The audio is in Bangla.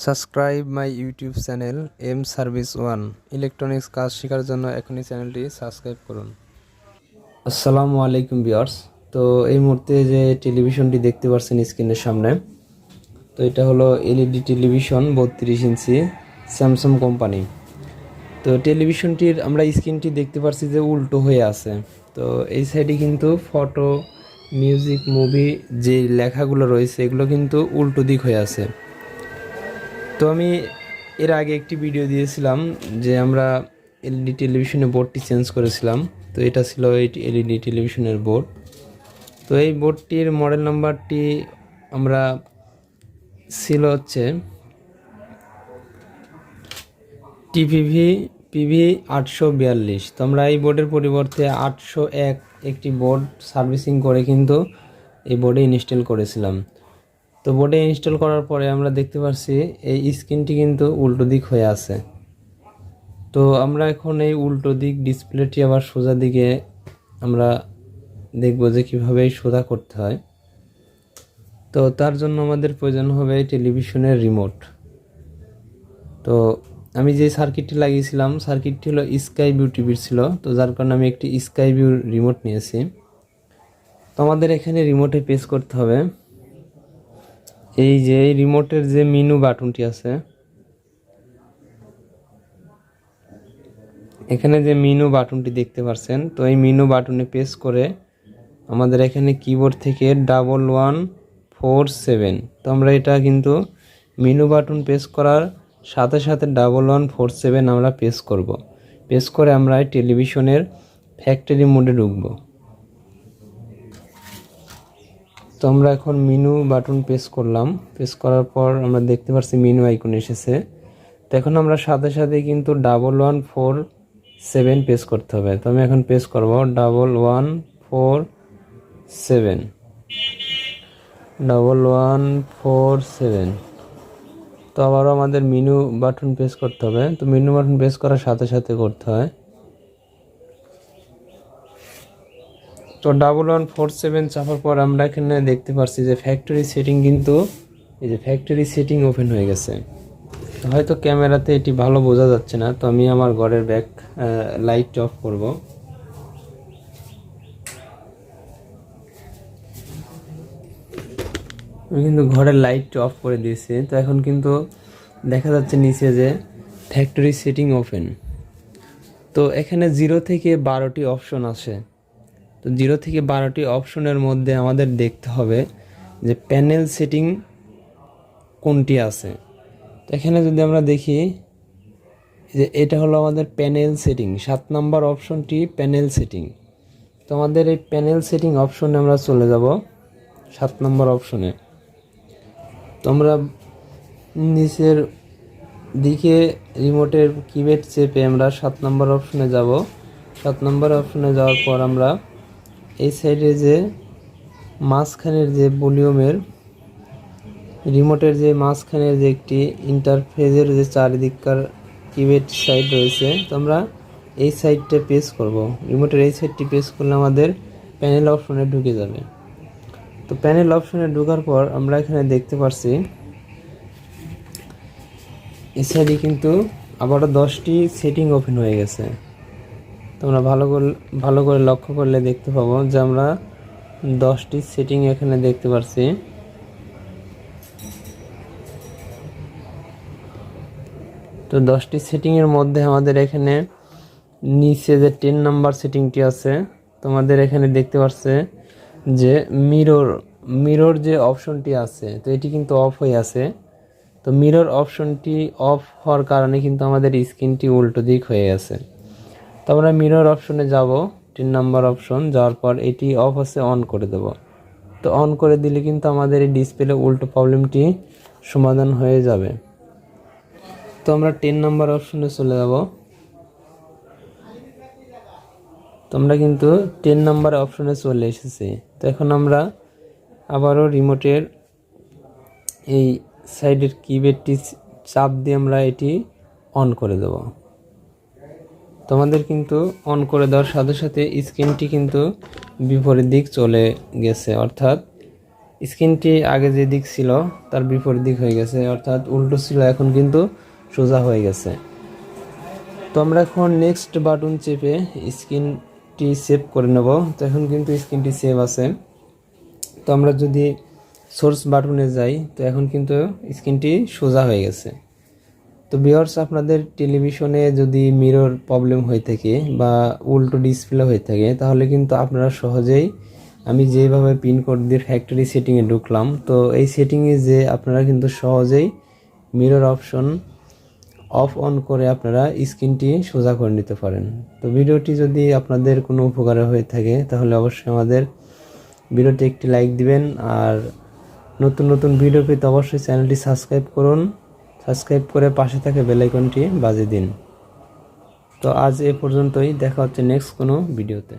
Subscribe my YouTube channel M service one. Electronics কাজ শেখার জন্য এখনই চ্যানেলটি সাবস্ক্রাইব করুন। আসসালামু আলাইকুম ভিউয়ার্স। তো এই মুহূর্তে যে টেলিভিশনটি দেখতে পাচ্ছেন স্ক্রিনের সামনে, তো এটা হলো এলইডি টেলিভিশন 32 ইঞ্চি স্যামসাং কোম্পানি। তো টেলিভিশনটির আমরা স্ক্রিনটি দেখতে পাচ্ছি যে উল্টো হয়ে আছে। তো এই সাইডে কিন্তু ফটো, মিউজিক, মুভি যে লেখাগুলো রয়েছে এগুলো কিন্তু উল্টো দিক হয়ে আছে। তো আমি এর আগে একটি ভিডিও দিয়েছিলাম যে আমরা এলইডি টেলিভিশনের বোর্ডটি চেঞ্জ করেছিলাম। তো এটা ছিল এই এলইডি টেলিভিশনের বোর্ড। তো এই বোর্ডটির মডেল নাম্বারটি আমরা ছিল হচ্ছে পিভি 842। তো আমরা এই বোর্ডের পরিবর্তে 801 একটি বোর্ড সার্ভিসিং করে কিন্তু এই বোর্ডে ইনস্টল করেছিলাম। তো বোর্ডে ইনস্টল করার পরে আমরা দেখতে পাচ্ছি এই স্ক্রিনটি কিন্তু উল্টো দিক হয়ে আছে। তো আমরা এখন এই উল্টো দিক ডিসপ্লেটি আবার সোজা দিকে আমরা দেখব যে কীভাবে সোজা করতে হয়। তো তার জন্য আমাদের প্রয়োজন হবে টেলিভিশনের রিমোট। তো আমি যে সার্কিটটি লাগিয়েছিলাম সার্কিটটি হলো স্কাই ভিউ টিভির ছিল, তো যার কারণে আমি একটি স্কাই ভিউ রিমোট নিয়েছি। তো আমাদের এখানে রিমোটে প্রেস করতে হবে এই যে এই রিমোটের যে মেনু বাটনটি আছে, এখানে যে মেনু বাটনটি দেখতে পাচ্ছেন, তো এই মেনু বাটনে প্রেস করে আমাদের এখানে কিবোর্ড থেকে 1147, তো আমরা এটা কিন্তু মেনু বাটন প্রেস করার সাথে সাথে 1147 আমরা প্রেস করব। প্রেস করে আমরা টেলিভিশনের ফ্যাক্টরি মোডে ঢুকব। তো আমরা এখন মেনু বাটন প্রেস করলাম। প্রেস করার পর আমরা দেখতে পাচ্ছি মেনু আইকন এসেছে। তো এখন আমরা সাথে সাথে কিন্তু 1147 প্রেস করতে হবে। তো আমি এখন প্রেস করব 1147। তো আবারও আমাদের মেনু বাটন প্রেস করতে হবে। তো মেনু বাটন প্রেস করার সাথে সাথে করতে হয়। তো 1147 চাপার পর আমরা এখানে দেখতে পাচ্ছি যে ফ্যাক্টরি সেটিং কিন্তু এই যে ফ্যাক্টরি সেটিং ওপেন হয়ে গেছে। হয়তো ক্যামেরাতে এটি ভালো বোঝা যাচ্ছে না, তো আমি আমার ঘরের ব্যাক লাইট অফ করব। আমি কিন্তু ঘরের লাইট অফ করে দিয়েছি। তো এখন কিন্তু দেখা যাচ্ছে নিচে যে ফ্যাক্টরি সেটিং ওপেন। তো এখানে 0 থেকে 12টি অপশন আছে। তো 0 থেকে 12টি অপশনের মধ্যে আমাদের দেখতে হবে যে প্যানেল সেটিং কোনটি আছে। তো এখানে যদি আমরা দেখি যে এটা হলো আমাদের প্যানেল সেটিং, 7 নম্বর অপশনটি প্যানেল সেটিং। তো আমাদের এই প্যানেল সেটিং অপশনে আমরা চলে যাব 7 নম্বর অপশনে। তো আমরা নিচের দিকে রিমোটের কিবোর্ড চেপে আমরা 7 নম্বর অপশনে যাব। 7 নম্বর অপশনে যাওয়ার পর আমরা এই সাইডে যে মাঝখানের যে ভলিউমের রিমোটের যে মাঝখানের যে একটি ইন্টারফেসের যে চারিদিককার কিবোর্ড সাইড রয়েছে, তো আমরা এই সাইডটা প্রেস করব। রিমোটের এই সাইডটি প্রেস করলে আমাদের প্যানেল অপশনে ঢুকে যাবে। তো প্যানেল অপশনে ঢোকার পর আমরা এখানে দেখতে পাচ্ছি এই সাইডে কিন্তু আবারও 10টি সেটিং ওপেন হয়ে গেছে। তোমরা ভালো করে লক্ষ্য করলে দেখতে পাবো যে আমরা 10টি সেটিং এখানে দেখতে পাচ্ছি। তো 10টি সেটিংয়ের মধ্যে আমাদের এখানে নিচে যে 10 নাম্বার সেটিংটি আছে, তোমাদের এখানে দেখতে পাচ্ছে যে মিরর যে অপশনটি আছে, তো এটি কিন্তু অফ হয়ে আছে। তো মিরর অপশনটি অফ হওয়ার কারণে কিন্তু আমাদের স্ক্রিনটি উল্টো দিক হয়ে গেছে। তো আমরা মিরর অপশনে যাব, 10 নাম্বার অপশন যাওয়ার পর এটি অফ হচ্ছে অন করে দেব। তো অন করে দিলে কিন্তু আমাদের এই ডিসপ্লে উল্টো প্রবলেমটি সমাধান হয়ে যাবে। তো আমরা 10 নাম্বার অপশনে চলে যাব। তো আমরা কিন্তু 10 নাম্বার অপশনে চলে এসেছি। তো এখন আমরা আবারও রিমোটের এই সাইডের কিবোর্ডটি চাপ দিয়ে আমরা এটি অন করে দেব। তোমাদের কিন্তু অন করে দেওয়ার সাথে সাথে স্ক্রিনটি কিন্তু বিপরীত দিক চলে গেছে, অর্থাৎ স্ক্রিনটি আগে যে দিক ছিল তার বিপরীত দিক হয়ে গেছে, অর্থাৎ উল্টো ছিল, এখন কিন্তু সোজা হয়ে গেছে। তো আমরা এখন নেক্সট বাটন চেপে স্ক্রিনটি সেভ করে নেব। তো এখন কিন্তু স্ক্রিনটি সেভ আছে। তো আমরা যদি সোর্স বাটনে যাই, তো এখন কিন্তু স্ক্রিনটি সোজা হয়ে গেছে। তো ভিউয়ার্স, আপনাদের টেলিভিশনে যদি মিরর প্রবলেম হয়ে থাকে বা উল্টো ডিসপ্লে হয়ে থাকে, তাহলে কিন্তু আপনারা সহজেই, আমি যেভাবে পিন কোড দিয়ে ফ্যাক্টরি সেটিংয়ে ঢুকলাম, তো এই সেটিংয়ে যে আপনারা কিন্তু সহজেই মিরর অপশন অফ অন করে আপনারা স্ক্রিনটি সোজা করে নিতে পারেন। তো ভিডিওটি যদি আপনাদের কোনো উপকারে হয়ে থাকে, তাহলে অবশ্যই আমাদের ভিডিওটি একটি লাইক দিবেন। আর নতুন নতুন ভিডিও পেতে অবশ্যই চ্যানেলটি সাবস্ক্রাইব করুন। সাবস্ক্রাইব করে পাশে থাকা বেল আইকনটি বাজিয়ে দিন। তো আজ এ পর্যন্তই, দেখা হচ্ছে নেক্সট কোনো ভিডিওতে।